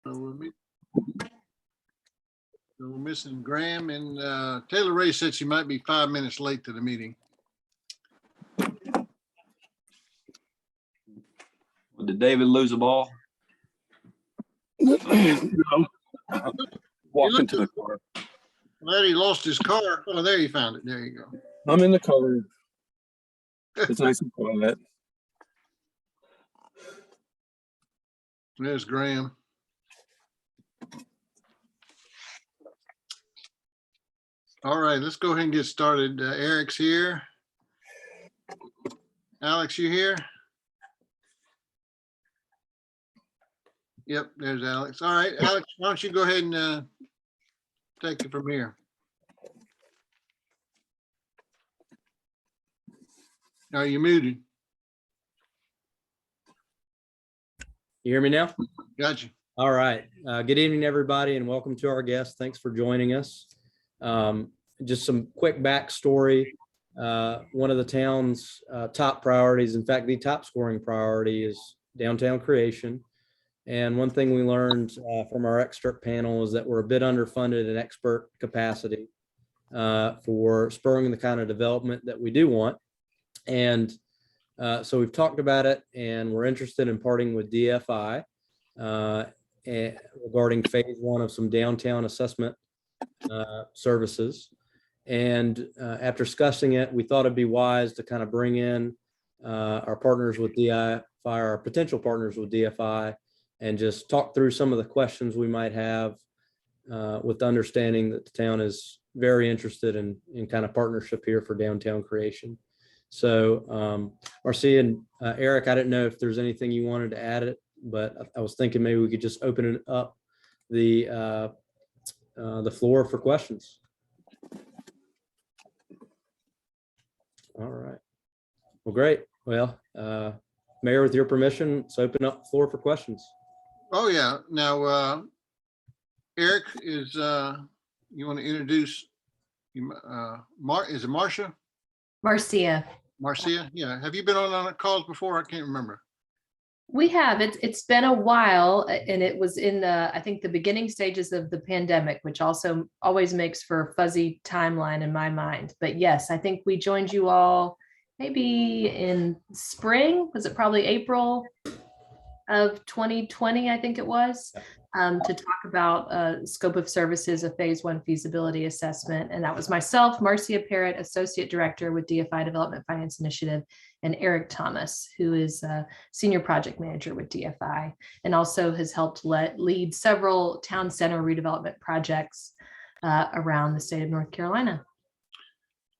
So we're missing Graham, and Taylor Ray said she might be 5 minutes late to the meeting. Did David lose a ball? No. Walk into the car. Glad he lost his car. Oh, there you found it. There you go. I'm in the car. It's nice and quiet. There's Graham. All right, let's go ahead and get started. Eric's here. Alex, you here? Yep, there's Alex. All right, Alex, why don't you go ahead and take it from here. Are you muted? You hear me now? Gotcha. All right. Good evening, everybody, and welcome to our guest. Thanks for joining us. Just some quick backstory. One of the town's top priorities, in fact, the top scoring priority, is downtown creation. And one thing we learned from our expert panel is that we're a bit underfunded in expert capacity for spurring the kind of development that we do want. And so we've talked about it, and we're interested in parting with DFI regarding phase one of some downtown assessment services. And after discussing it, we thought it'd be wise to kind of bring in our partners with DFI, our potential partners with DFI, and just talk through some of the questions we might have with the understanding that the town is very interested in kind of partnership here for downtown creation. So Marcia and Eric, I didn't know if there's anything you wanted to add it, but I was thinking maybe we could just open it up the floor for questions. All right. Well, great. Well, Mayor, with your permission, let's open up the floor for questions. Oh, yeah. Now, Eric, is you want to introduce, is it Marcia? Marcia. Marcia? Yeah. Have you been on calls before? I can't remember. We have. It's been a while, and it was in I think the beginning stages of the pandemic, which also always makes for a fuzzy timeline in my mind. But yes, I think we joined you all maybe in spring. Was it probably April of 2020? I think it was, to talk about scope of services, a phase one feasibility assessment. And that was myself, Marcia Parrott, Associate Director with DFI Development Finance Initiative, and Eric Thomas, who is a Senior Project Manager with DFI, and also has helped lead several town center redevelopment projects around the state of North Carolina.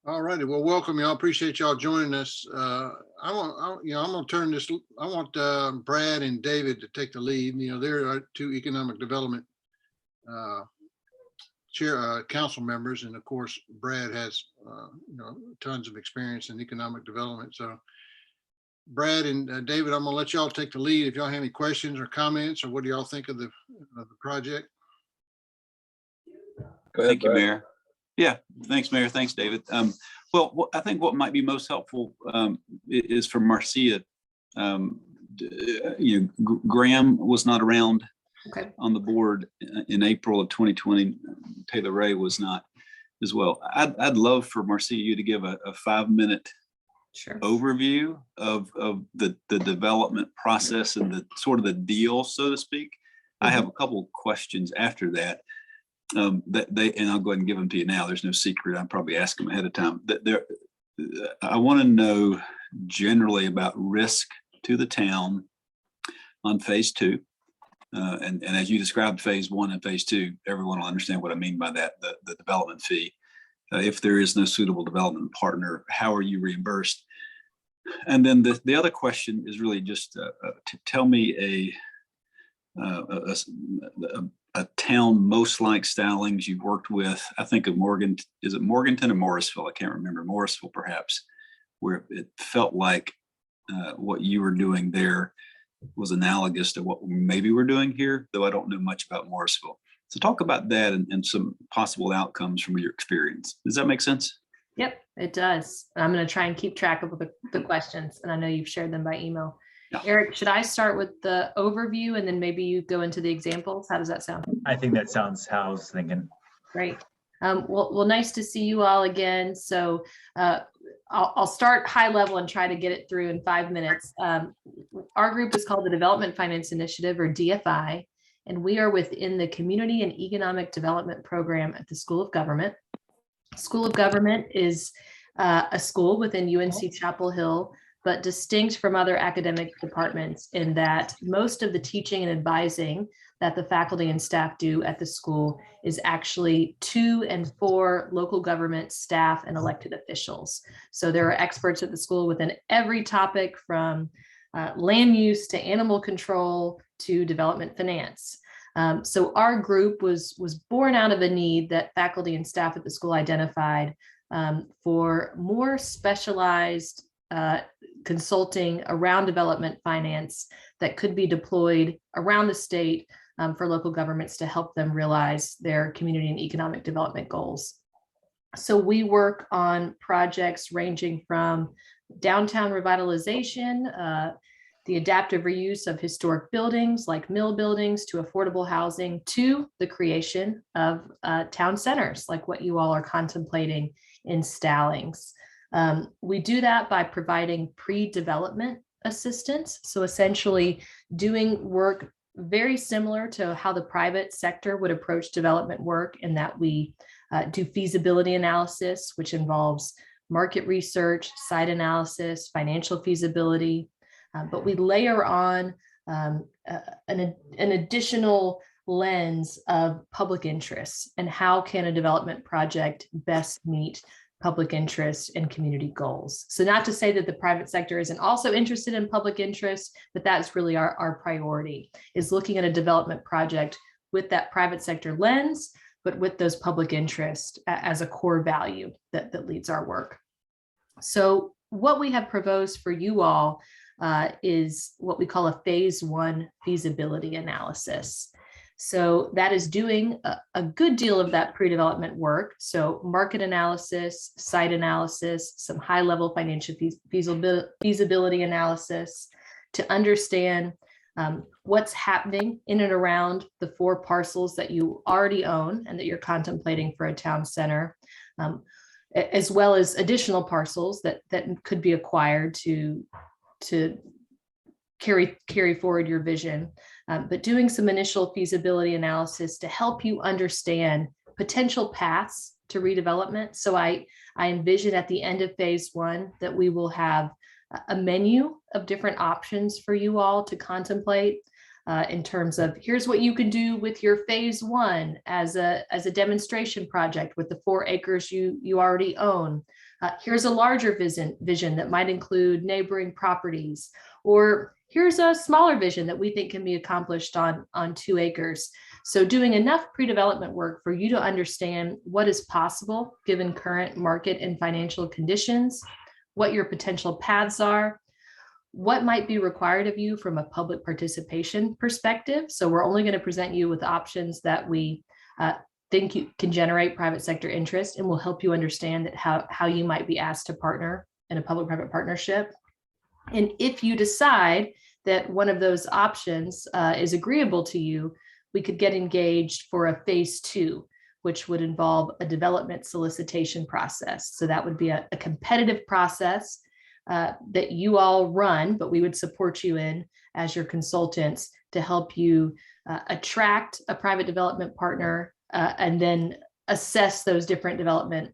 All righty. Well, welcome y'all. Appreciate y'all joining us. I'm gonna turn this. I want Brad and David to take the lead. They're our two economic development council members, and of course, Brad has tons of experience in economic development. So, Brad and David, I'm gonna let y'all take the lead. If y'all have any questions or comments, or what do y'all think of the project? Go ahead, Thank you, Brad. Mayor. Yeah, thanks, Mayor. Thanks, David. Well, I think what might be most helpful is for Marcia. Graham was not around on the board in April of 2020. Taylor Ray was not as well. I'd love for Marcia you to give a 5-minute overview of the development process and the sort of the deal, so to speak. I have a couple of questions after that. And I'll go ahead and give them to you now. There's no secret. I'll probably ask them ahead of time. I want to know generally about risk to the town on phase two. And as you described phase one and phase two, everyone will understand what I mean by that, the development fee. If there is no suitable development partner, how are you reimbursed? And then the other question is really just to tell me a town most like Stallings you've worked with. I think of Morgan, is it Morganton or Morrisville? I can't remember. Morrisville, perhaps, where it felt like what you were doing there was analogous to what maybe we're doing here, though I don't know much about Morrisville. So talk about that and some possible outcomes from your experience. Does that make sense? Yep, it does. I'm going to try and keep track of the questions, and I know you've shared them by email. Yeah. Eric, should I start with the overview and then maybe you go into the examples? How does that sound? I think that sounds how I was thinking. Great. Well, nice to see you all again. So I'll start high level and try to get it through in 5 minutes. Our group is called the Development Finance Initiative, or DFI, and we are within the Community and Economic Development Program at the School of Government. School of Government is a school within UNC Chapel Hill, but distinct from other academic departments in that most of the teaching and advising that the faculty and staff do at the school is actually to and for local government staff and elected officials. So there are experts at the school within every topic from land use to animal control to development finance. So our group was born out of a need that faculty and staff at the school identified for more specialized consulting around development finance that could be deployed around the state for local governments to help them realize their community and economic development goals. So we work on projects ranging from downtown revitalization, the adaptive reuse of historic buildings like mill buildings, to affordable housing, to the creation of town centers like what you all are contemplating in Stallings. We do that by providing pre-development assistance. So essentially doing work very similar to how the private sector would approach development work, in that we do feasibility analysis, which involves market research, site analysis, financial feasibility, but we layer on an additional lens of public interest and how can a development project best meet public interest and community goals. So not to say that the private sector isn't also interested in public interest, but that's really our priority, is looking at a development project with that private sector lens, but with those public interests as a core value that leads our work. So what we have proposed for you all is what we call a phase 1 feasibility analysis. So that is doing a good deal of that pre-development work. So market analysis, site analysis, some high-level financial feasibility analysis to understand what's happening in and around the 4 parcels that you already own and that you're contemplating for a town center, as well as additional parcels that could be acquired to carry forward your vision, but doing some initial feasibility analysis to help you understand potential paths to redevelopment. So I envision at the end of phase 1 that we will have a menu of different options for you all to contemplate in terms of, here's what you can do with your phase 1 as a demonstration project with the 4 acres you already own. Here's a larger vision that might include neighboring properties, or here's a smaller vision that we think can be accomplished on 2 acres. So doing enough pre-development work for you to understand what is possible given current market and financial conditions, what your potential paths are, what might be required of you from a public participation perspective. So we're only going to present you with options that we think you can generate private sector interest, and will help you understand that how you might be asked to partner in a public-private partnership. And if you decide that one of those options is agreeable to you, we could get engaged for a phase 2, which would involve a development solicitation process. So that would be a competitive process that you all run, but we would support you in as your consultants to help you attract a private development partner and then assess those different development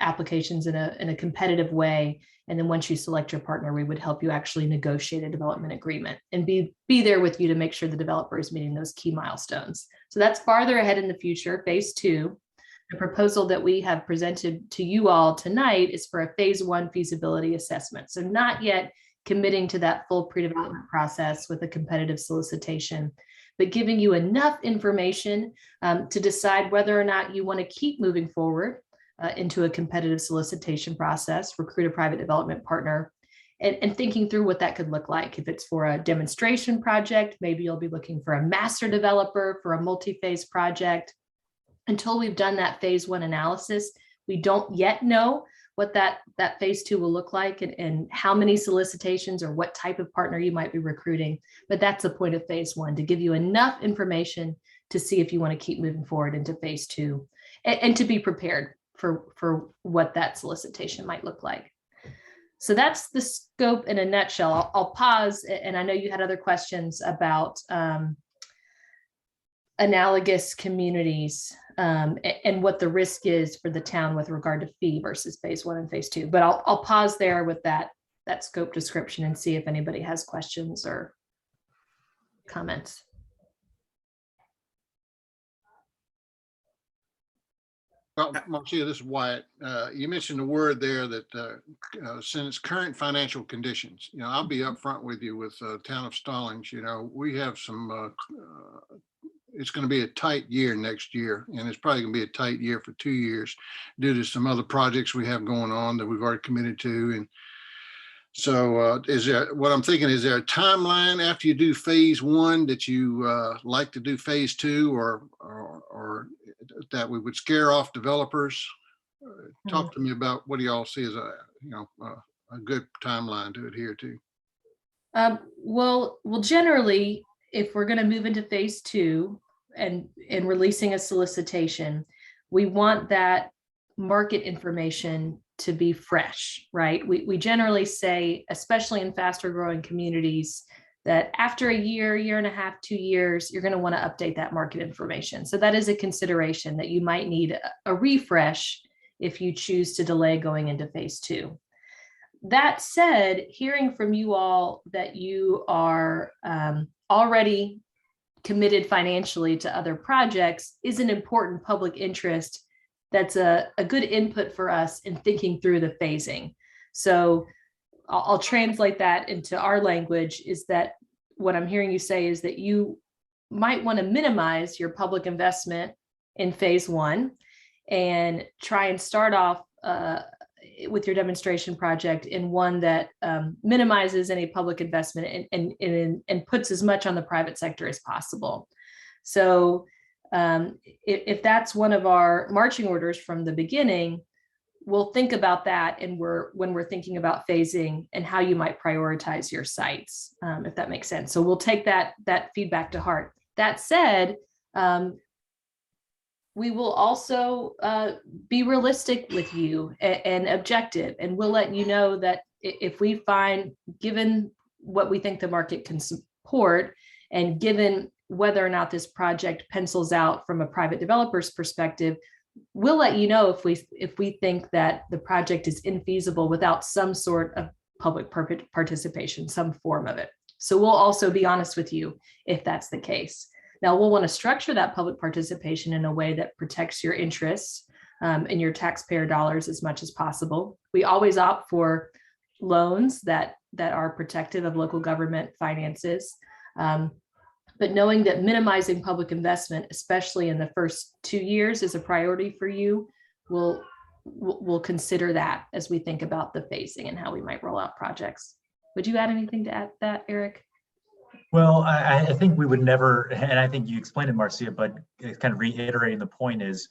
applications in a competitive way. And then once you select your partner, we would help you actually negotiate a development agreement and be there with you to make sure the developer is meeting those key milestones. So that's farther ahead in the future, phase 2. The proposal that we have presented to you all tonight is for a phase 1 feasibility assessment. So not yet committing to that full pre-development process with a competitive solicitation, but giving you enough information to decide whether or not you want to keep moving forward into a competitive solicitation process, recruit a private development partner, and thinking through what that could look like. If it's for a demonstration project, maybe you'll be looking for a master developer for a multi-phase project. Until we've done that phase 1 analysis, we don't yet know what that phase 2 will look like and how many solicitations or what type of partner you might be recruiting. But that's the point of phase 1, to give you enough information to see if you want to keep moving forward into phase 2 and to be prepared for what that solicitation might look like. So that's the scope in a nutshell. I'll pause, and I know you had other questions about analogous communities and what the risk is for the town with regard to fee versus phase 1 and phase 2. But I'll pause there with that scope description and see if anybody has questions or comments. Well, Marcia, this is Wyatt. You mentioned a word there that since current financial conditions, I'll be upfront with you with town of Stallings. We have some, it's going to be a tight year next year, and it's probably going to be a tight year for 2 years due to some other projects we have going on that we've already committed to. And so what I'm thinking, is there a timeline after you do phase 1 that you like to do phase 2 or that we would scare off developers? Talk to me about what do y'all see as a good timeline to adhere to? Well, generally, if we're going to move into phase 2 and releasing a solicitation, we want that market information to be fresh, right? We generally say, especially in faster growing communities, that after a year and a half, 2 years, you're going to want to update that market information. So that is a consideration that you might need a refresh if you choose to delay going into phase 2. That said, hearing from you all that you are already committed financially to other projects is an important public interest. That's a good input for us in thinking through the phasing. So I'll translate that into our language, is that what I'm hearing you say is that you might want to minimize your public investment in phase 1 and try and start off with your demonstration project in one that minimizes any public investment and puts as much on the private sector as possible. So if that's one of our marching orders from the beginning, we'll think about that and when we're thinking about phasing and how you might prioritize your sites, if that makes sense. So we'll take that feedback to heart. That said, we will also be realistic with you and objective, and we'll let you know that if we find, given what we think the market can support and given whether or not this project pencils out from a private developer's perspective, we'll let you know if we think that the project is infeasible without some sort of public participation, some form of it. So we'll also be honest with you if that's the case. Now, we'll want to structure that public participation in a way that protects your interests and your taxpayer dollars as much as possible. We always opt for loans that are protective of local government finances. But knowing that minimizing public investment, especially in the first 2 years, is a priority for you, we'll consider that as we think about the phasing and how we might roll out projects. Would you add anything to add that, Eric? Well, I think we would never, and I think you explained it, Marcia, but kind of reiterating the point is,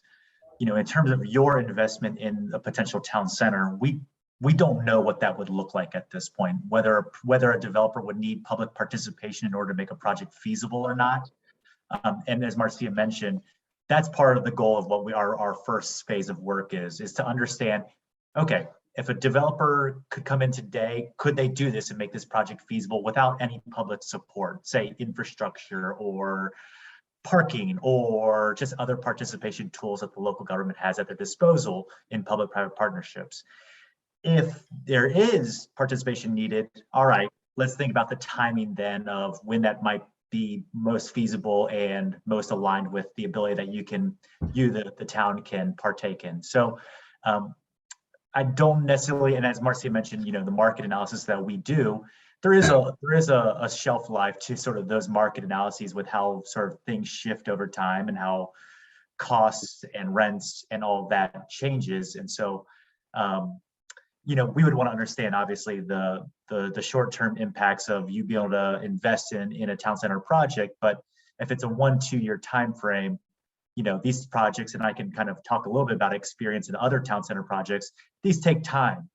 in terms of your investment in a potential town center, we don't know what that would look like at this point, whether a developer would need public participation in order to make a project feasible or not. And as Marcia mentioned, that's part of the goal of what our first phase of work is to understand, okay, if a developer could come in today, could they do this and make this project feasible without any public support, say infrastructure or parking or just other participation tools that the local government has at their disposal in public-private partnerships? If there is participation needed, all right, let's think about the timing then of when that might be most feasible and most aligned with the ability that the town can partake in. So I don't necessarily, and as Marcia mentioned, the market analysis that we do, there is a shelf life to sort of those market analyses with how sort of things shift over time and how costs and rents and all of that changes. And so, we would want to understand, obviously, the short-term impacts of you being able to invest in a town center project. But if it's a 1-2 year time frame, these projects, and I can kind of talk a little bit about experience in other town center projects, these take time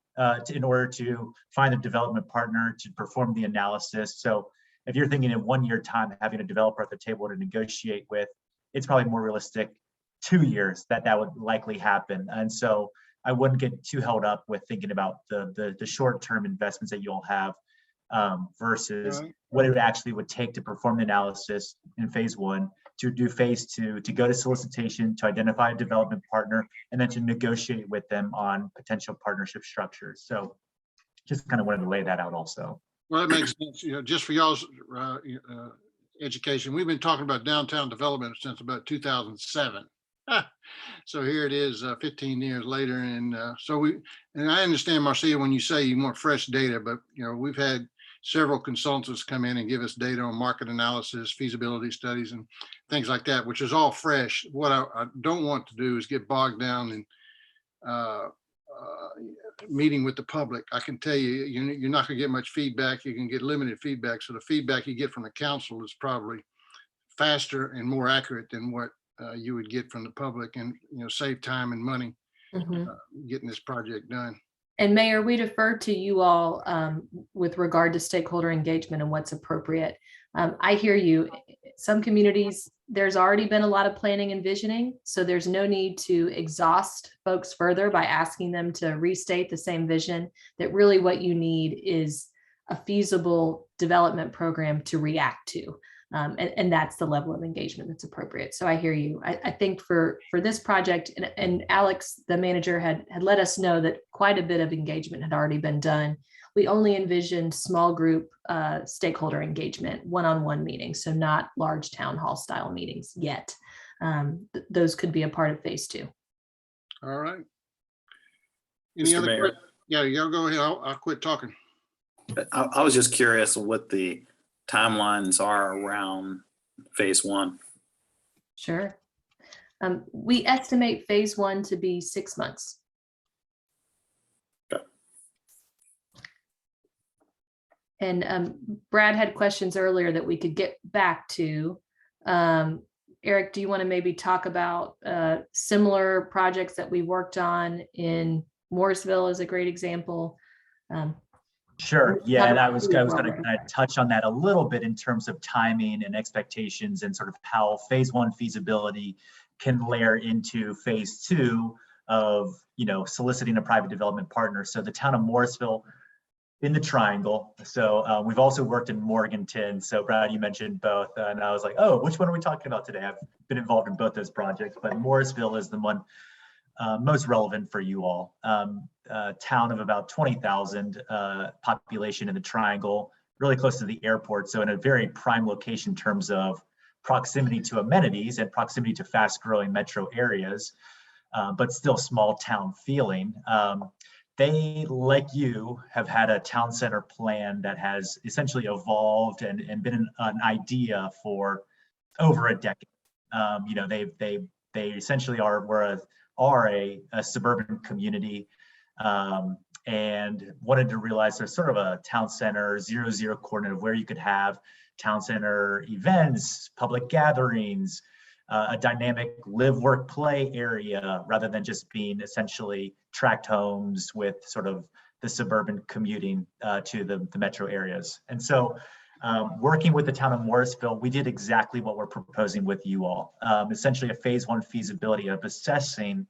in order to find a development partner to perform the analysis. So if you're thinking in 1 year time, having a developer at the table to negotiate with, it's probably more realistic 2 years that would likely happen. And so I wouldn't get too held up with thinking about the short-term investments that you'll have versus what it actually would take to perform the analysis in phase 1, to do phase 2, to go to solicitation, to identify a development partner, and then to negotiate with them on potential partnership structures. So just kind of wanted to lay that out also. Well, that makes sense. Just for y'all's education, we've been talking about downtown development since about 2007. So here it is 15 years later. And and I understand, Marcia, when you say you want fresh data, but we've had several consultants come in and give us data on market analysis, feasibility studies, and things like that, which is all fresh. What I don't want to do is get bogged down in meeting with the public. I can tell you, you're not going to get much feedback. You can get limited feedback. So the feedback you get from the council is probably faster and more accurate than what you would get from the public, and save time and money getting this project done. And Mayor, we defer to you all with regard to stakeholder engagement and what's appropriate. I hear you. Some communities, there's already been a lot of planning and visioning, so there's no need to exhaust folks further by asking them to restate the same vision. That really what you need is a feasible development program to react to. And that's the level of engagement that's appropriate. So I hear you. I think for this project, and Alex, the manager, had let us know that quite a bit of engagement had already been done. We only envisioned small group stakeholder engagement, one-on-one meetings, so not large town hall style meetings yet. Those could be a part of phase 2. All right. Any Mr. other Mayor. questions? Yeah, y'all go ahead. I'll quit talking. I was just curious what the timelines are around phase 1. Sure. We estimate phase 1 to be 6 months. Okay. And Brad had questions earlier that we could get back to. Eric, do you want to maybe talk about similar projects that we worked on in Morrisville as a great example? Sure. Yeah, and I was going to kind of touch on that a little bit in terms of timing and expectations, and sort of how phase 1 feasibility can layer into phase 2 of soliciting a private development partner. So the town of Morrisville in the Triangle. So we've also worked in Morganton. So Brad, you mentioned both, and I was like, oh, which one are we talking about today? I've been involved in both those projects, but Morrisville is the one most relevant for you all. Town of about 20,000 population in the Triangle, really close to the airport. So in a very prime location in terms of proximity to amenities and proximity to fast growing metro areas, but still small town feeling. They, like you, have had a town center plan that has essentially evolved and been an idea for over a decade. They essentially are a suburban community, and wanted to realize there's sort of a town center 0-0 coordinate of where you could have town center events, public gatherings, a dynamic live, work, play area, rather than just being essentially tract homes with sort of the suburban commuting to the metro areas. And so working with the town of Morrisville, we did exactly what we're proposing with you all. Essentially a phase 1 feasibility of assessing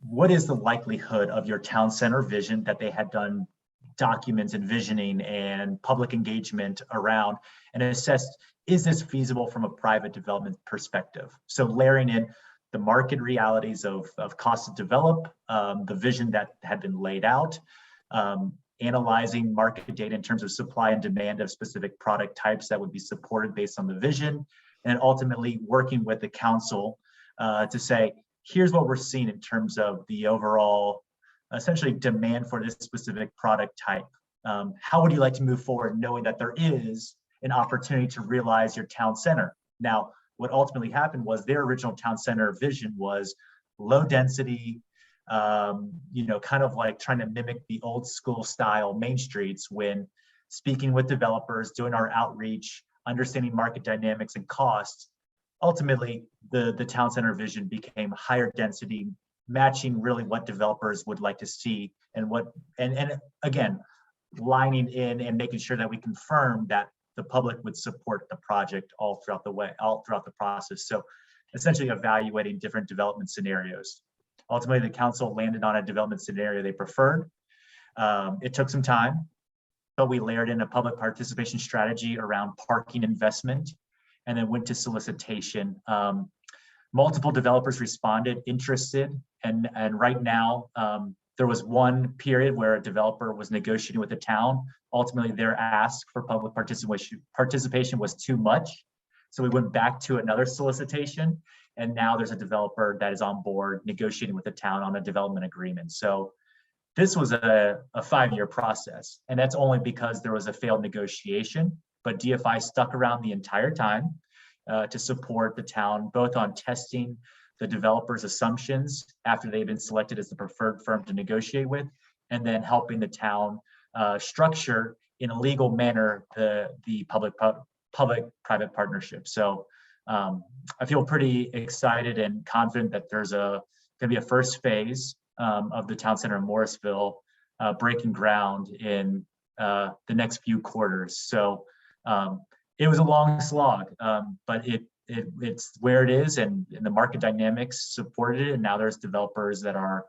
what is the likelihood of your town center vision that they had done documents and visioning and public engagement around, and assessed, is this feasible from a private development perspective? So layering in the market realities of cost to develop, the vision that had been laid out, analyzing market data in terms of supply and demand of specific product types that would be supported based on the vision, and ultimately working with the council to say, here's what we're seeing in terms of the overall, essentially, demand for this specific product type. How would you like to move forward knowing that there is an opportunity to realize your town center? Now, what ultimately happened was their original town center vision was low density, kind of like trying to mimic the old school style main streets. When speaking with developers, doing our outreach, understanding market dynamics and costs, ultimately the town center vision became higher density, matching really what developers would like to see, and again, lining in and making sure that we confirm that the public would support the project all throughout the process. So essentially evaluating different development scenarios. Ultimately, the council landed on a development scenario they preferred. It took some time, but we layered in a public participation strategy around parking investment, and then went to solicitation. Multiple developers responded, interested, and right now there was one period where a developer was negotiating with the town. Ultimately, their ask for public participation was too much, so we went back to another solicitation, and now there's a developer that is on board negotiating with the town on a development agreement. So this was a 5-year process, and that's only because there was a failed negotiation, but DFI stuck around the entire time to support the town, both on testing the developer's assumptions after they've been selected as the preferred firm to negotiate with, and then helping the town structure in a legal manner the public-private partnership. So I feel pretty excited and confident that there's going to be a first phase of the town center in Morrisville breaking ground in the next few quarters. So it was a long slog, but it's where it is, and the market dynamics supported it. And now there's developers that are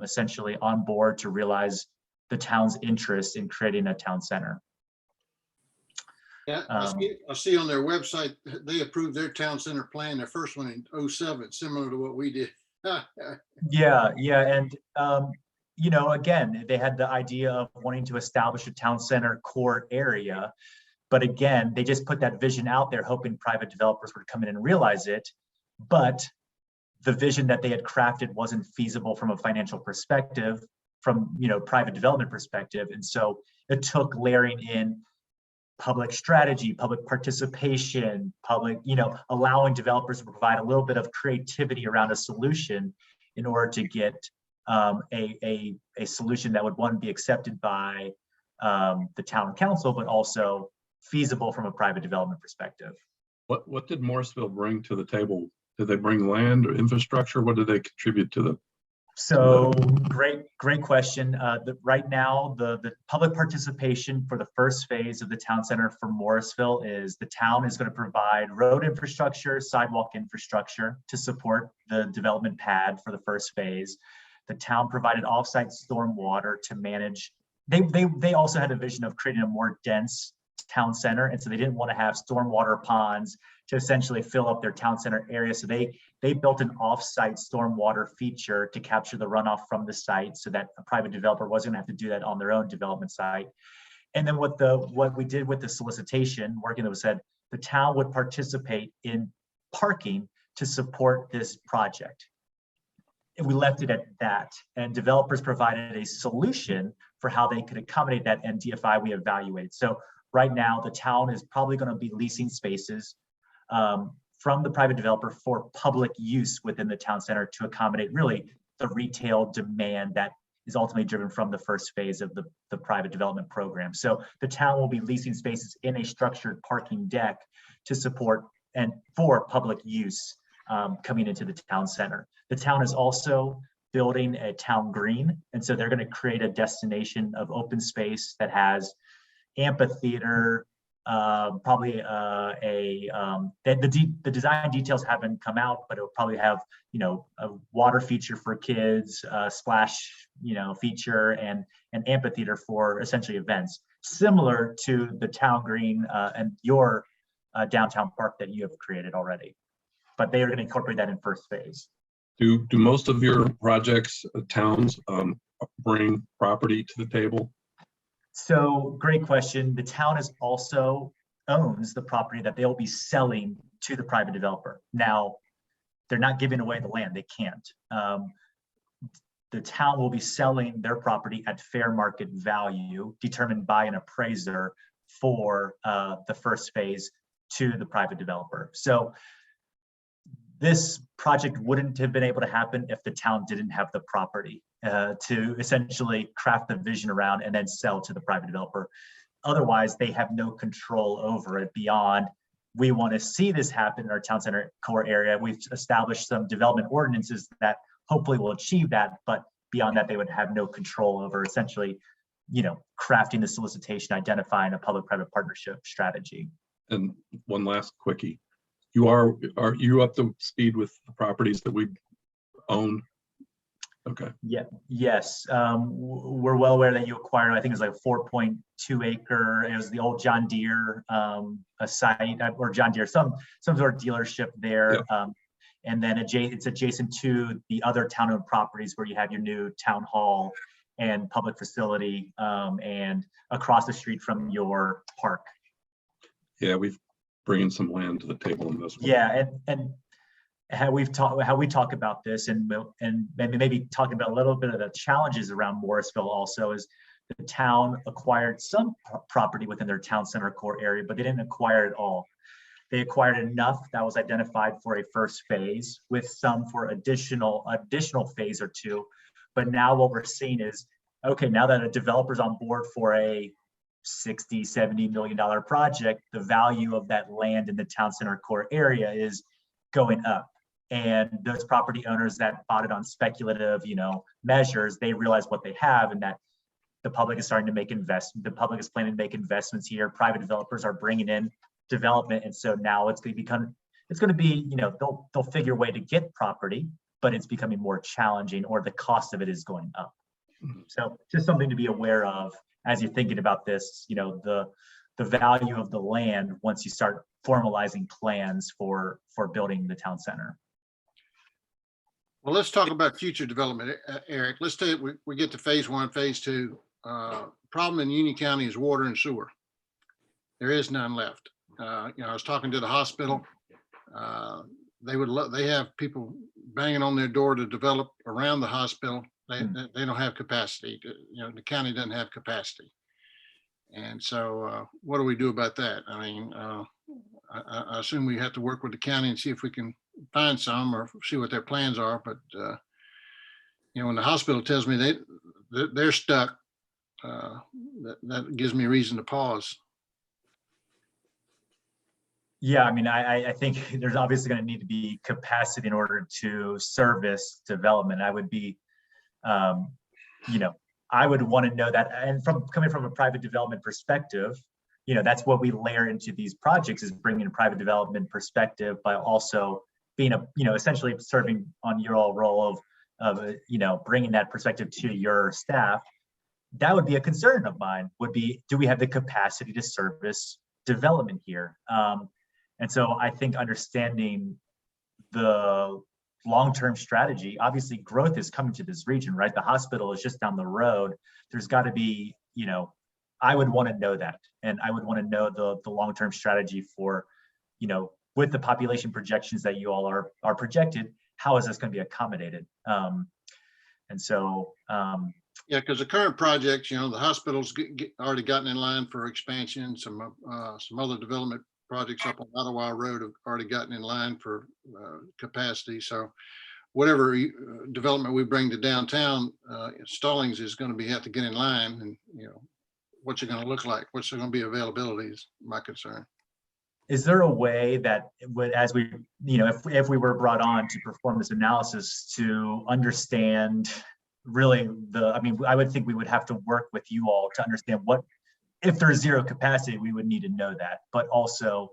essentially on board to realize the town's interest in creating a town center. Yeah, I see on their website, they approved their town center plan, their first one in 2007, similar to what we did. Yeah. And, again, they had the idea of wanting to establish a town center core area. But again, they just put that vision out there, hoping private developers would come in and realize it. But the vision that they had crafted wasn't feasible from a financial perspective, from private development perspective. And so it took layering in public strategy, public participation, allowing developers to provide a little bit of creativity around a solution in order to get a solution that would, one, be accepted by the town council, but also feasible from a private development perspective. What did Morrisville bring to the table? Did they bring land or infrastructure? What did they contribute to the? So great question. Right now, the public participation for the first phase of the town center for Morrisville is the town is going to provide road infrastructure, sidewalk infrastructure to support the development pad for the first phase. The town provided offsite stormwater to manage. They also had a vision of creating a more dense town center, and so they didn't want to have stormwater ponds to essentially fill up their town center area. So they built an off-site stormwater feature to capture the runoff from the site, so that a private developer wasn't going to have to do that on their own development site. And then what we did with the solicitation, working that was said, the town would participate in parking to support this project. And we left it at that, and developers provided a solution for how they could accommodate that, and DFI we evaluated. So right now, the town is probably going to be leasing spaces from the private developer for public use within the town center to accommodate really the retail demand that is ultimately driven from the first phase of the private development program. So the town will be leasing spaces in a structured parking deck to support and for public use coming into the town center. The town is also building a town green, and so they're going to create a destination of open space that has amphitheater, probably the design details haven't come out, but it'll probably have a water feature for kids, splash feature, and an amphitheater for essentially events similar to the town green and your downtown park that you have created already. But they are going to incorporate that in first phase. Do most of your projects, towns, bring property to the table? So great question. The town also owns the property that they'll be selling to the private developer. Now, they're not giving away the land. They can't. The town will be selling their property at fair market value determined by an appraiser for the first phase to the private developer. So this project wouldn't have been able to happen if the town didn't have the property to essentially craft the vision around and then sell to the private developer. Otherwise, they have no control over it beyond we want to see this happen in our town center core area. We've established some development ordinances that hopefully will achieve that, but beyond that, they would have no control over essentially, crafting the solicitation, identifying a public-private partnership strategy. And one last quickie. Are you up to speed with the properties that we own? Okay. Yeah. Yes. We're well aware that you acquired, I think it was like a 4.2 acre. It was the old John Deere a site, or John Deere, some sort of dealership there. Yep. And then it's adjacent to the other town-owned properties where you have your new town hall and public facility, and across the street from your park. Yeah, we've bringing some land to the table in this one. Yeah, and how we talk about this, and maybe talking about a little bit of the challenges around Morrisville also, is the town acquired some property within their town center core area, but they didn't acquire it all. They acquired enough that was identified for a first phase, with some for additional phase or two. But now what we're seeing is, okay, now that a developer's on board for a $60-70 million project, the value of that land in the town center core area is going up. And those property owners that bought it on speculative, measures, they realize what they have, and that the public is starting to make investment. The public is planning to make investments here. Private developers are bringing in development, and so now it's going to be, they'll figure a way to get property, but it's becoming more challenging, or the cost of it is going up. So just something to be aware of as you're thinking about this, the value of the land once you start formalizing plans for building the town center. Well, let's talk about future development, Eric. Let's say we get to phase 1, phase 2. Problem in Union County is water and sewer. There is none left. I was talking to the hospital. They have people banging on their door to develop around the hospital. They don't have capacity. The county doesn't have capacity. And so what do we do about that? I mean, I assume we have to work with the county and see if we can find some, or see what their plans are. But, when the hospital tells me they're stuck, that gives me reason to pause. Yeah, I mean, I think there's obviously going to need to be capacity in order to service development. I would be, I would want to know that, and coming from a private development perspective, that's what we layer into these projects, is bringing a private development perspective, by also being essentially serving on your role of bringing that perspective to your staff. That would be a concern of mine, would be, do we have the capacity to service development here? And so I think understanding the long-term strategy, obviously growth is coming to this region, right? The hospital is just down the road. There's got to be, I would want to know that. And I would want to know the long-term strategy for, with the population projections that you all are projected, how is this going to be accommodated? And so, yeah, because the current projects, the hospital's already gotten in line for expansion. Some other development projects up on Ottawa Road have already gotten in line for capacity. So whatever development we bring to downtown, Stallings is going to have to get in line, and what's it going to look like? What's there going to be availability is my concern. Is there a way that as we, if we were brought on to perform this analysis, to understand really I would think we would have to work with you all to understand if there's zero capacity, we would need to know that, but also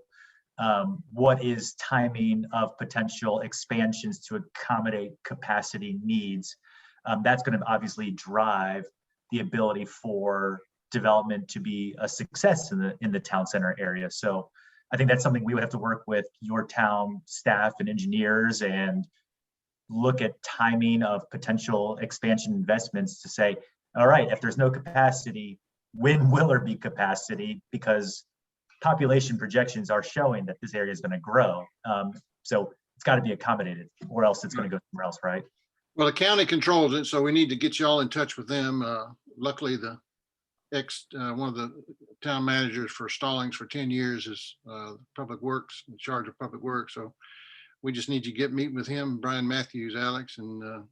what is timing of potential expansions to accommodate capacity needs. That's going to obviously drive the ability for development to be a success in the town center area. So I think that's something we would have to work with your town staff and engineers, and look at timing of potential expansion investments to say, all right, if there's no capacity, when will there be capacity? Because population projections are showing that this area is going to grow. So it's got to be accommodated, or else it's going to go somewhere else, right? Well, the county controls it, so we need to get y'all in touch with them. Luckily, one of the town managers for Stallings for 10 years is Public Works, in charge of Public Works. So we just need to meet with him, Brian Matthews, Alex, and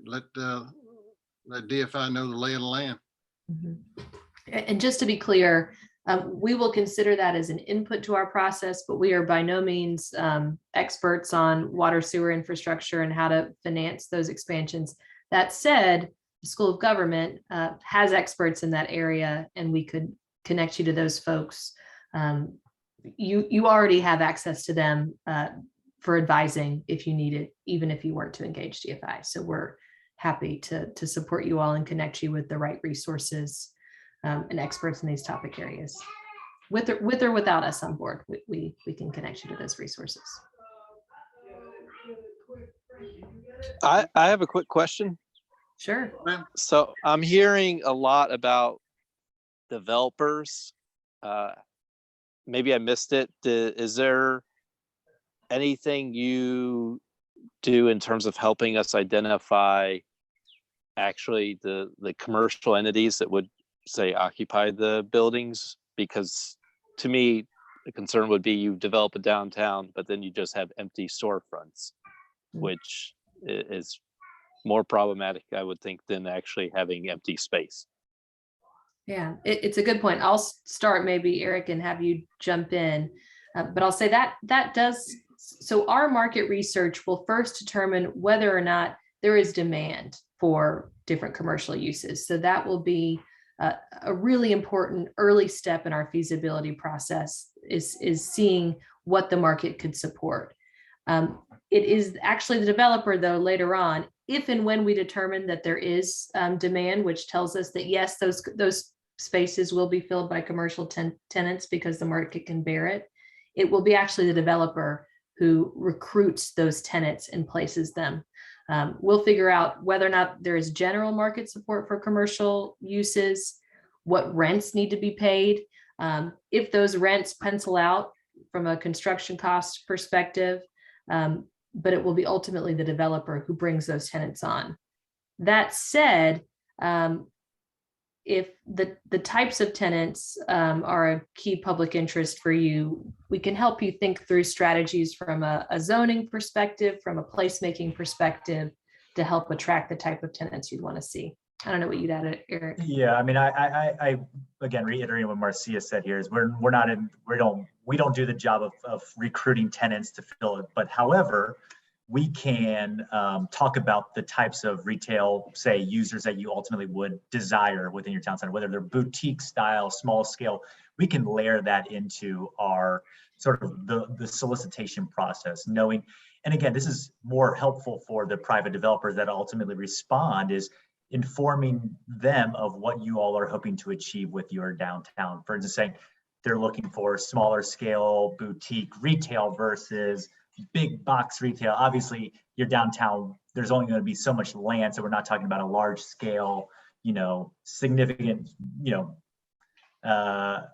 let DFI know the lay of the land. Mm-hmm. And just to be clear, We will consider that as an input to our process, but we are by no means experts on water sewer infrastructure and how to finance those expansions. That said, the School of Government has experts in that area, and we could connect you to those folks. You already have access to them for advising if you need it, even if you weren't to engage DFI. So we're happy to support you all and connect you with the right resources and experts in these topic areas. With or without us on board, we can connect you to those resources. I have a quick question. Sure. So I'm hearing a lot about developers. Maybe I missed it. Is there anything you do in terms of helping us identify actually the commercial entities that would say occupy the buildings? Because to me, the concern would be you develop a downtown, but then you just have empty storefronts, which is more problematic, I would think, than actually having empty space. Yeah, it's a good point. I'll start, maybe Eric, and have you jump in. But I'll say that does, so our market research will first determine whether or not there is demand for different commercial uses. So that will be a really important early step in our feasibility process, is seeing what the market could support. It is actually the developer, though, later on, if and when we determine that there is demand, which tells us that yes, those spaces will be filled by commercial tenants because the market can bear it, it will be actually the developer who recruits those tenants and places them. We'll figure out whether or not there is general market support for commercial uses, what rents need to be paid. If those rents pencil out from a construction cost perspective, but it will be ultimately the developer who brings those tenants on. That said, if the types of tenants are a key public interest for you, we can help you think through strategies from a zoning perspective, from a placemaking perspective, to help attract the type of tenants you'd want to see. I don't know what you'd add, Eric. Yeah, I mean, I again, reiterating what Marcia said here, is we don't do the job of recruiting tenants to fill it, but however, we can talk about the types of retail, say, users that you ultimately would desire within your town center, whether they're boutique style, small scale. We can layer that into our sort of the solicitation process, knowing, and again, this is more helpful for the private developers that ultimately respond, is informing them of what you all are hoping to achieve with your downtown. For instance, saying they're looking for smaller scale boutique retail versus big box retail. Obviously, your downtown, there's only going to be so much land, so we're not talking about a large scale, significant,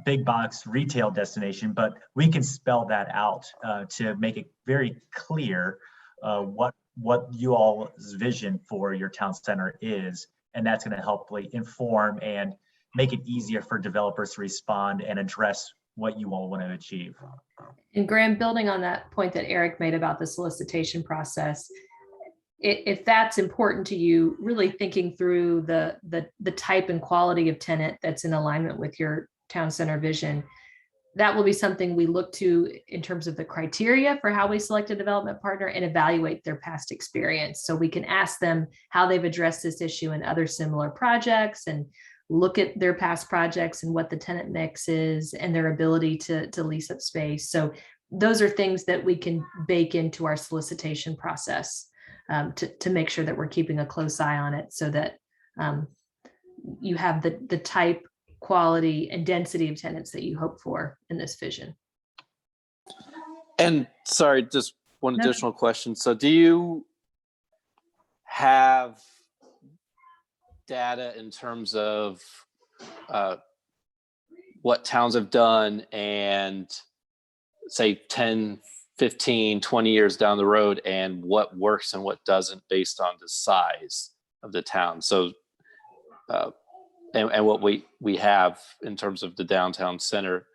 big box retail destination, but we can spell that out to make it very clear what you all's vision for your town center is, and that's going to help inform and make it easier for developers to respond and address what you all want to achieve. And Graham, building on that point that Eric made about the solicitation process, if that's important to you, really thinking through the type and quality of tenant that's in alignment with your town center vision, that will be something we look to in terms of the criteria for how we select a development partner and evaluate their past experience. So we can ask them how they've addressed this issue in other similar projects, and look at their past projects and what the tenant mix is and their ability to lease up space. So those are things that we can bake into our solicitation process to make sure that we're keeping a close eye on it, so that you have the type, quality, and density of tenants that you hope for in this vision. And sorry, just one additional question. So do you have data in terms of what towns have done, and say 10, 15, 20 years down the road, and what works and what doesn't based on the size of the town? So and what we have in terms of the downtown center,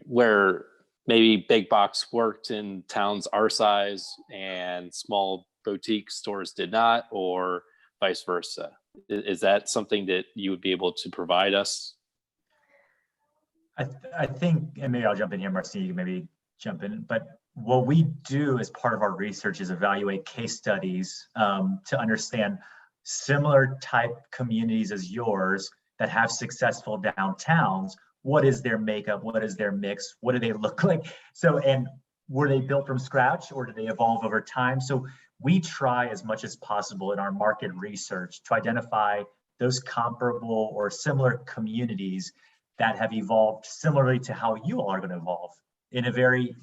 where maybe big box worked in towns our size and small boutique stores did not, or vice versa. Is that something that you would be able to provide us? I think, and maybe I'll jump in here, Marcy, you can maybe jump in, but what we do as part of our research is evaluate case studies to understand similar type communities as yours that have successful downtowns. What is their makeup? What is their mix? What do they look like? So, and were they built from scratch or did they evolve over time? So we try as much as possible in our market research to identify those comparable or similar communities that have evolved similarly to how you all are going to evolve in a very,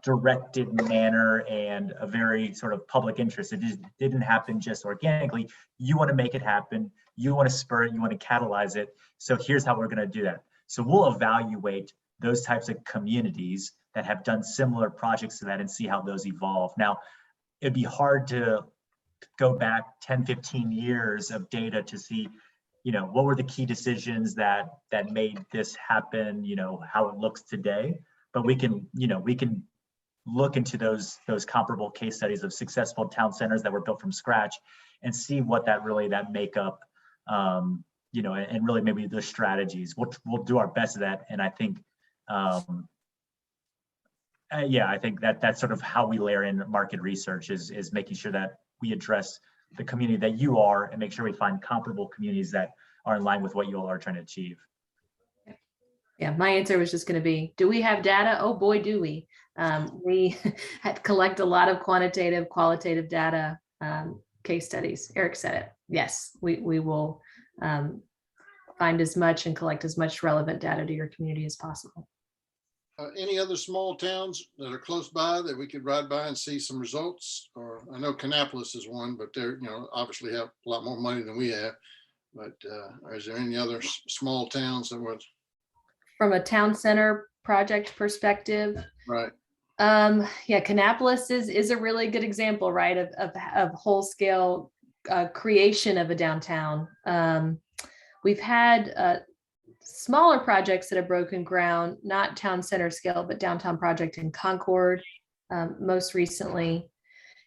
directed manner and a very sort of public interest. It just didn't happen just organically. You want to make it happen. You want to spur it. You want to catalyze it. So here's how we're going to do that. So we'll evaluate those types of communities that have done similar projects to that and see how those evolve. Now, it'd be hard to go back 10, 15 years of data to see, what were the key decisions that made this happen, how it looks today. But we can look into those comparable case studies of successful town centers that were built from scratch and see what that makeup, and really maybe the strategies. We'll do our best at that. And I think, I think that's sort of how we layer in market research is making sure that we address the community that you are and make sure we find comparable communities that are in line with what you all are trying to achieve. Yeah, my answer was just going to be, do we have data? Oh boy, do we. We had collect a lot of quantitative, qualitative data, case studies. Eric said it. Yes, we will find as much and collect as much relevant data to your community as possible. Any other small towns that are close by that we could ride by and see some results? Or I know Kannapolis is one, but they're, obviously have a lot more money than we have. But is there any other small towns that was? From a town center project perspective, Right. Yeah, Kannapolis is a really good example, right, of whole scale creation of a downtown. We've had smaller projects that have broken ground, not town center scale, but downtown project in Concord. Most recently,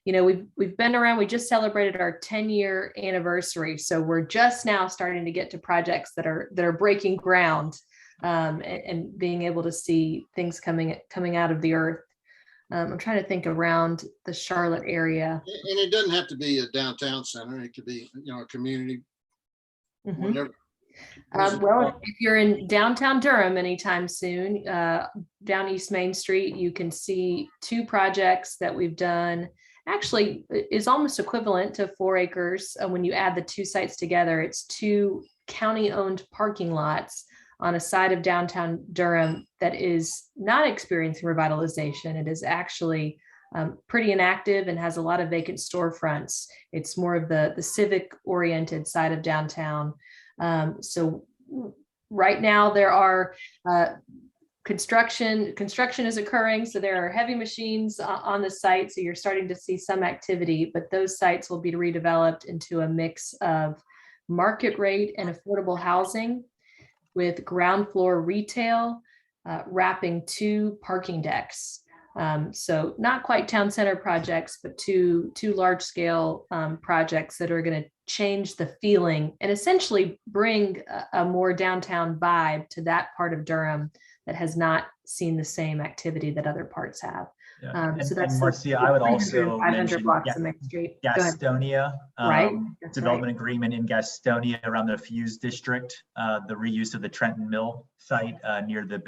we've been around. We just celebrated our 10-year anniversary, so we're just now starting to get to projects that are breaking ground. And being able to see things coming out of the earth. I'm trying to think around the Charlotte area. And it doesn't have to be a downtown center. It could be, a community, whatever. Well, if you're in downtown Durham anytime soon, down East Main Street, you can see two projects that we've done. Actually, is almost equivalent to 4 acres. When you add the two sites together, it's 2 county-owned parking lots on a side of downtown Durham that is not experiencing revitalization. It is actually pretty inactive and has a lot of vacant storefronts. It's more of the civic-oriented side of downtown. So right now there are construction is occurring. So there are heavy machines on the site. So you're starting to see some activity, but those sites will be redeveloped into a mix of market rate and affordable housing, with ground floor retail, wrapping 2 parking decks. So not quite town center projects, but two large scale projects that are going to change the feeling and essentially bring a more downtown vibe to that part of Durham that has not seen the same activity that other parts have. Yeah. So that's Marcia, I would also 500 mention blocks of Main Street. Go ahead. Gastonia, Right. That's development right. agreement in Gastonia around the Fuse District, the reuse of the Trenton Mill site near the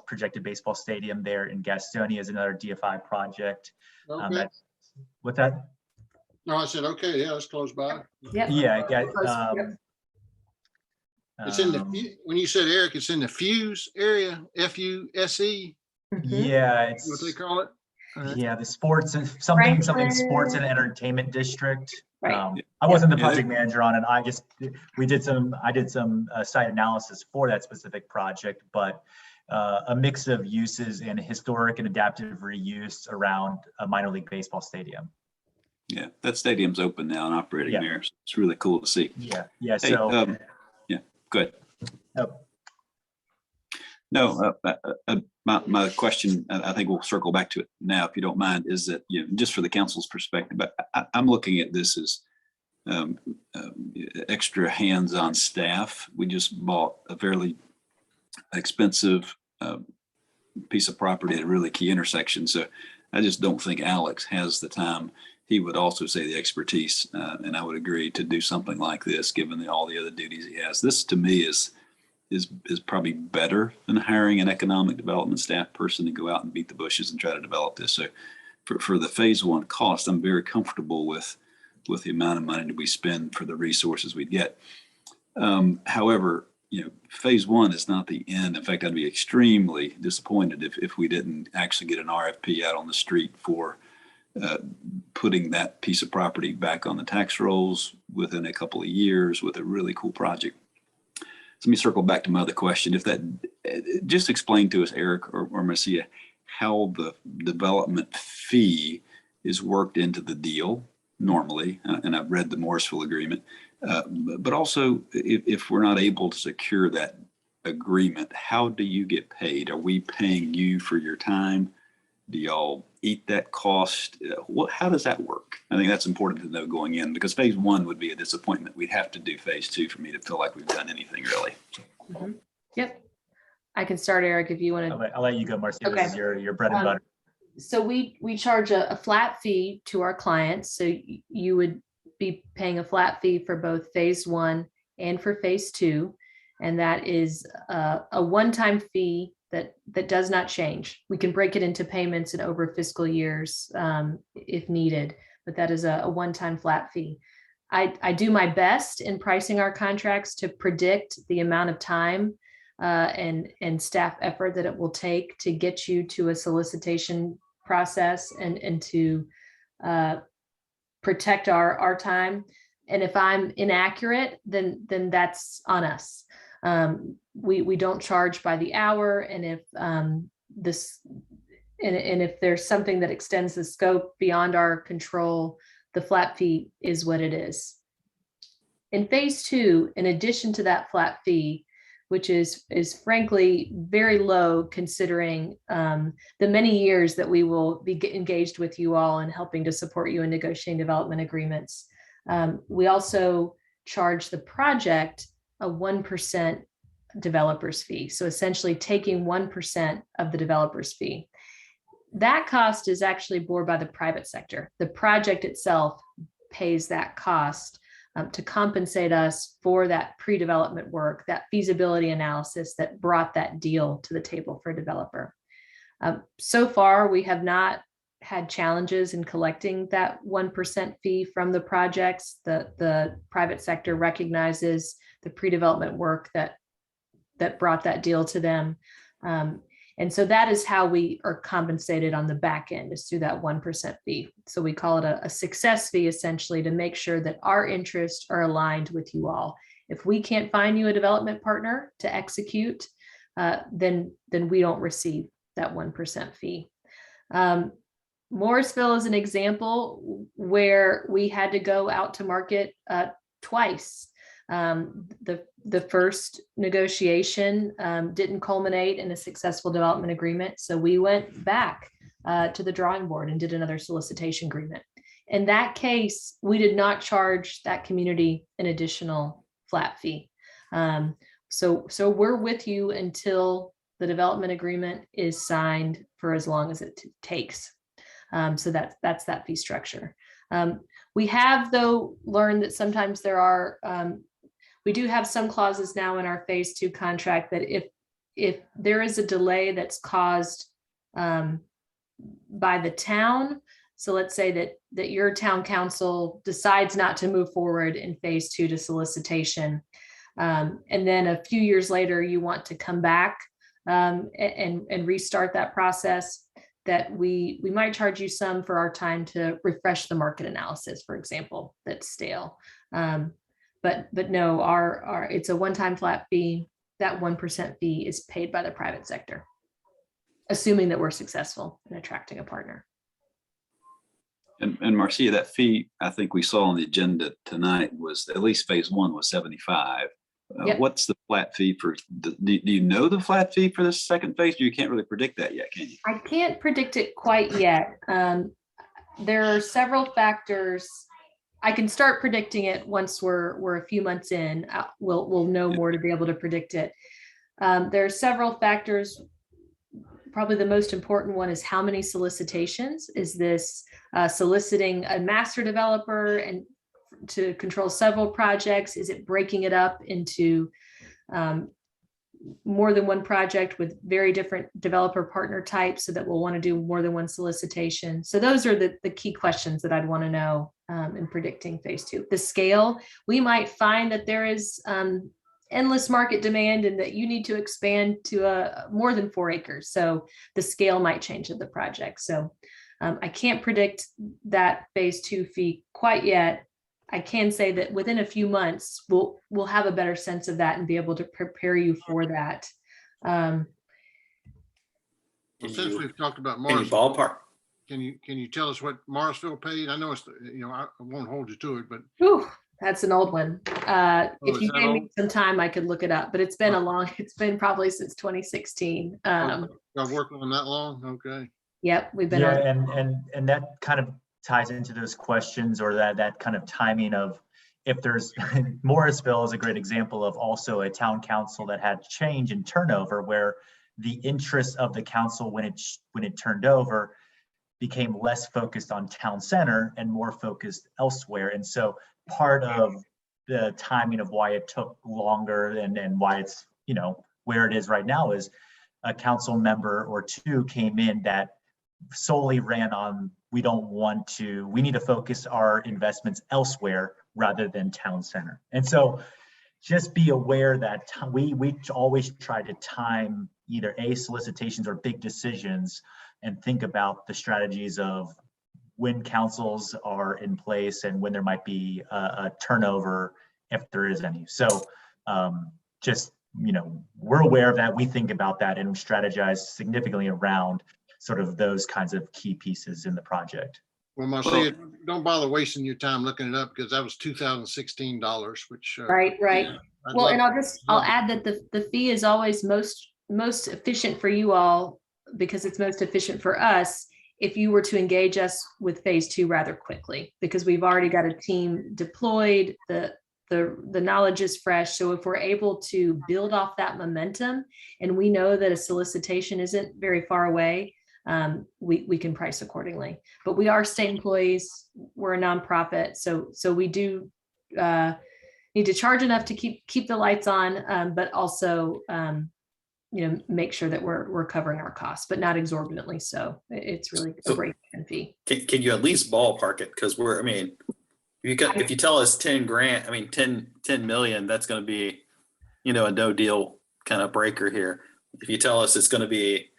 projected baseball stadium there in Gastonia is another DFI project. Okay. What's that? No, I said, okay, yeah, it's close by. Yep. Yeah, Yep. It's in when you said, Eric, it's in the Fuse area, FUSE, Mhm. yeah, what they call it. yeah, the sports and something sports and Franklin. entertainment district. Right. I wasn't the Yeah. project manager on it. I did some site analysis for that specific project, but a mix of uses and historic and adaptive reuse around a minor league baseball stadium. Yeah, that stadium's open now and operating Yeah. there. So it's really cool to see. Yeah. Hey, So yeah, go ahead. oh, No, my question, I think we'll circle back to it now, if you don't mind, is that, just for the council's perspective, but I'm looking at this as extra hands-on staff. We just bought a fairly expensive piece of property at a really key intersection. So I just don't think Alex has the time. He would also say the expertise, and I would agree to do something like this, given all the other duties he has. This to me is probably better than hiring an economic development staff person to go out and beat the bushes and try to develop this. So for the phase one cost, I'm very comfortable with the amount of money that we spend for the resources we get. However, phase one is not the end. In fact, I'd be extremely disappointed if we didn't actually get an RFP out on the street for putting that piece of property back on the tax rolls within a couple of years with a really cool project. So let me circle back to my other question. If that, just explain to us, Eric or Marcia, how the development fee is worked into the deal normally. And I've read the Morrisville agreement. But also, if we're not able to secure that agreement, how do you get paid? Are we paying you for your time? Do y'all eat that cost? How does that work? I think that's important to know going in, because phase one would be a disappointment. We'd have to do phase two for me to feel like we've done anything really. Mm-hmm. Yep. I can start, Eric, if you want to. I'll let you go, Marcia. Okay. This is your bread and butter. So we charge a flat fee to our clients. So you would be paying a flat fee for both phase one and for phase two. And that is a one-time fee that does not change. We can break it into payments and over fiscal years if needed, but that is a one-time flat fee. I do my best in pricing our contracts to predict the amount of time and staff effort that it will take to get you to a solicitation process and to protect our time. And if I'm inaccurate, then that's on us. We don't charge by the hour, and if if there's something that extends the scope beyond our control, the flat fee is what it is. In phase two, in addition to that flat fee, which is frankly very low considering the many years that we will be engaged with you all and helping to support you in negotiating development agreements. We also charge the project a 1% developer's fee. So essentially taking 1% of the developer's fee. That cost is actually borne by the private sector. The project itself pays that cost to compensate us for that pre-development work, that feasibility analysis that brought that deal to the table for a developer. So far, we have not had challenges in collecting that 1% fee from the projects. The private sector recognizes the pre-development work that brought that deal to them. And so that is how we are compensated on the back end, is through that 1% fee. So we call it a success fee, essentially, to make sure that our interests are aligned with you all. If we can't find you a development partner to execute, then we don't receive that 1% fee. Morrisville is an example where we had to go out to market twice. The first negotiation didn't culminate in a successful development agreement. So we went back to the drawing board and did another solicitation agreement. In that case, we did not charge that community an additional flat fee. So we're with you until the development agreement is signed for as long as it takes. So that's that fee structure. We have, though, learned that sometimes there are we do have some clauses now in our phase two contract that if there is a delay that's caused by the town, so let's say that your town council decides not to move forward in phase two to solicitation, and then a few years later you want to come back and restart that process, that we might charge you some for our time to refresh the market analysis, for example, that's stale. But no, our it's a one-time flat fee. That 1% fee is paid by the private sector, assuming that we're successful in attracting a partner. And Marcia, that fee I think we saw on the agenda tonight was, at least phase one was 75. Yep. What's the flat fee for? Do you know the flat fee for this second phase? You can't really predict that yet, can you? I can't predict it quite yet. There are several factors. I can start predicting it once we're a few months in. We'll know more to be able to predict it. There are several factors probably the most important one is how many solicitations? Is this soliciting a master developer and to control several projects? Is it breaking it up into more than one project with very different developer partner types so that we'll want to do more than one solicitation? So those are the key questions that I'd want to know in predicting phase two. The scale, we might find that there is endless market demand and that you need to expand to more than 4 acres. So the scale might change of the project. So I can't predict that phase two fee quite yet. I can say that within a few months, we'll have a better sense of that and be able to prepare you for that. Well, since we've talked about Any Morrisville, ballpark? can you tell us what Morrisville paid? I know it's, I won't hold you to it, but Whew, that's an old one. If is you that gave me old? some time, I could look it up, but it's been it's been probably since 2016. I've worked on that long. Okay. Yep, we've been Yeah, on. and that kind of ties into those questions, or that kind of timing of, if there's Morrisville is a great example of also a town council that had change and turnover, where the interest of the council when it turned over became less focused on town center and more focused elsewhere. And so part of the timing of why it took longer and why it's, where it is right now is a council member or two came in that solely ran on, we need to focus our investments elsewhere rather than town center. And so just be aware that we always try to time either solicitations or big decisions and think about the strategies of when councils are in place and when there might be a turnover, if there is any. So we're aware of that. We think about that and we strategize significantly around sort of those kinds of key pieces in the project. Well, Marcia, don't bother wasting your time looking it up, because that was $2016, which Right. Well, and I'll add that the fee is always most efficient for you all, because it's most efficient for us if you were to engage us with phase two rather quickly, because we've already got a team deployed, the knowledge is fresh. So if we're able to build off that momentum and we know that a solicitation isn't very far away, we can price accordingly. But we are state employees, we're a nonprofit, so we do need to charge enough to keep the lights on, but also make sure that we're covering our costs, but not exorbitantly. So it's really a break-even fee. Can you at least ballpark it? Because if you tell us 10 grand, 10 million, that's going to be, a no deal kind of breaker here. If you tell us it's going to be,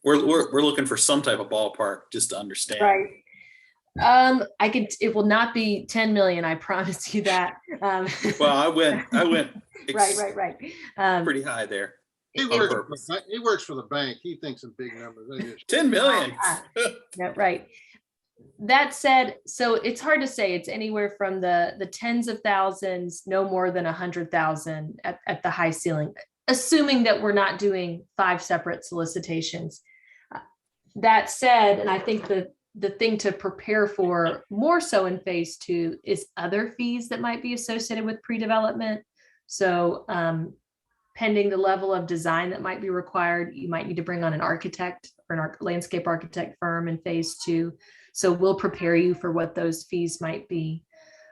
we're looking for some type of ballpark just to understand. Right. It will not be 10 million. I promise you that. Well, I went Right. Pretty high there. He works for the bank. He thinks of big numbers. 10 million. Yeah, right. That said, so it's hard to say. It's anywhere from the tens of thousands, no more than 100,000 at the high ceiling, assuming that we're not doing 5 separate solicitations. That said, and I think the thing to prepare for more so in phase two is other fees that might be associated with pre-development. So pending the level of design that might be required, you might need to bring on an architect or an landscape architect firm in phase two. So we'll prepare you for what those fees might be.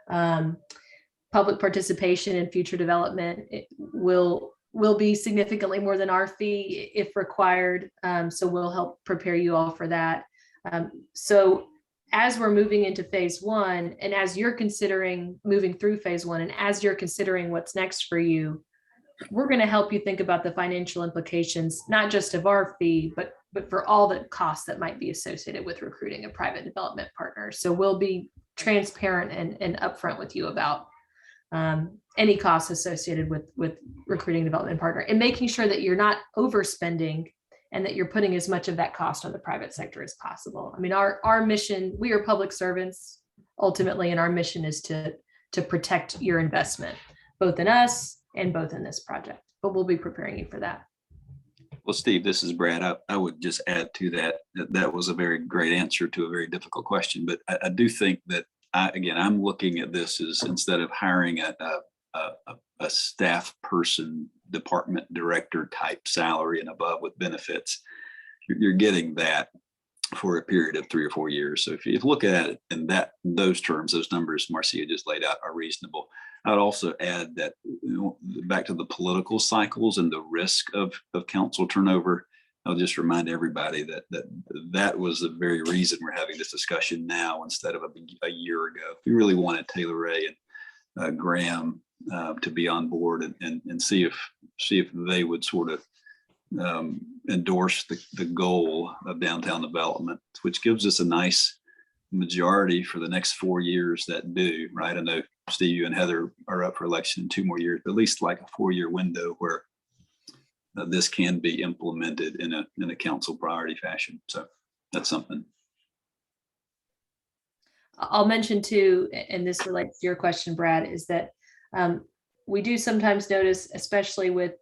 Public participation in future development will be significantly more than our fee if required. So we'll help prepare you all for that. So as we're moving into phase one, and as you're considering moving through phase one, and as you're considering what's next for you, we're going to help you think about the financial implications, not just of our fee, but for all the costs that might be associated with recruiting a private development partner. So we'll be transparent and upfront with you about any costs associated with recruiting a development partner, and making sure that you're not overspending and that you're putting as much of that cost on the private sector as possible. Our mission, we are public servants ultimately, and our mission is to protect your investment, both in us and both in this project, but we'll be preparing you for that. Well, Steve, this is Brad. I would just add to that that was a very great answer to a very difficult question. But I do think that I'm looking at this as, instead of hiring a staff person department director type salary and above with benefits. You're getting that for a period of 3 or 4 years. So if you look at it in those terms, those numbers Marcia just laid out are reasonable. I would also add that, back to the political cycles and the risk of council turnover, I'll just remind everybody that was the very reason we're having this discussion now instead of a year ago. We really wanted Taylor Ray and Graham to be on board and see if they would sort of endorse the goal of downtown development, which gives us a nice majority for the next 4 years that do, right? I know Steve, you and Heather are up for election in 2 more years, but at least like a 4-year window where this can be implemented in a council priority fashion. So that's something. I'll mention too, and this relates to your question, Brad, is that we do sometimes notice, especially with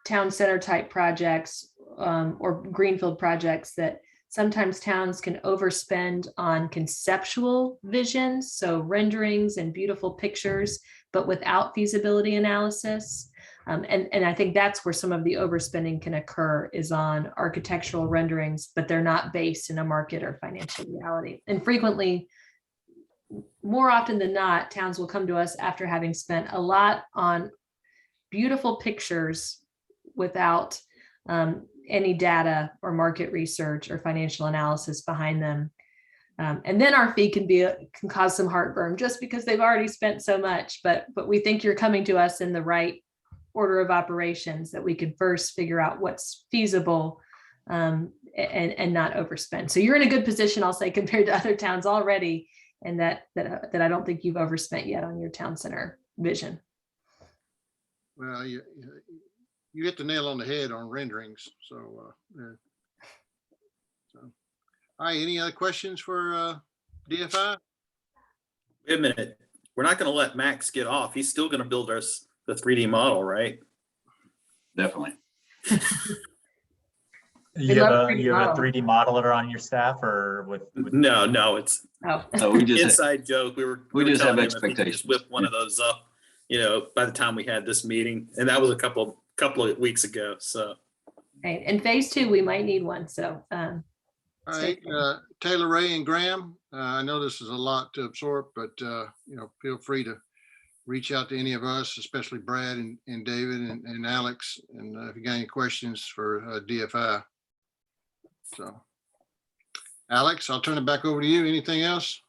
town center type projects or greenfield projects, that sometimes towns can overspend on conceptual visions, so renderings and beautiful pictures, but without feasibility analysis. And I think that's where some of the overspending can occur, is on architectural renderings, but they're not based in a market or financial reality. And frequently, more often than not, towns will come to us after having spent a lot on beautiful pictures without any data or market research or financial analysis behind them. And then our fee can cause some heartburn just because they've already spent so much, but we think you're coming to us in the right order of operations, that we could first figure out what's feasible and not overspend. So you're in a good position, I'll say, compared to other towns already, and that I don't think you've overspent yet on your town center vision. Well, you hit the nail on the head on renderings. So, all right, any other questions for DFI? Wait a minute. We're not going to let Max get off. He's still going to build us the 3D model, right? Definitely. You have a 3D modeler on your staff, or with No, it's we just inside joke. We just have telling him if he could expectations. just whip one of those up, by the time we had this meeting, and that was a couple of weeks ago. So, right. And phase 2, we might need one. So, all right, Taylor, Ray, and Graham. I know this is a lot to absorb, but feel free to reach out to any of us, especially Brad and David and Alex, and if you got any questions for DFI. So, Alex, I'll turn it back over to you. Anything else?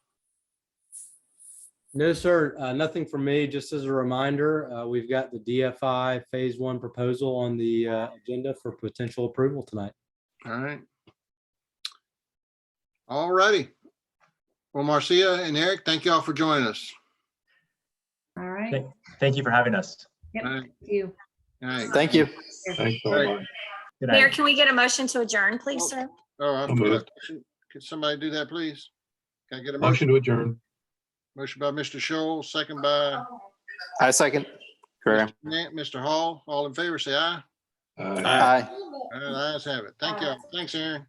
No, sir. Nothing from me. Just as a reminder, we've got the DFI phase 1 proposal on the agenda for potential approval tonight. All right. All righty. Well, Marcia and Eric, thank you all for joining us. all right. Thank you for having us. Yep. All right. Thank you. All right. Thank you. Thanks so All right. much. Good night. Mayor, can we get a motion to adjourn, please, sir? Oh, I I'll move. forgot. Could somebody do that, please? Can I get a Motion motion? to adjourn. Motion by Mr. Scholl, second by I second. Graham. Mr. Hall. All in favor, say aye. Aye. Aye. All right, ayes have it. Thank you. Thanks, Aaron.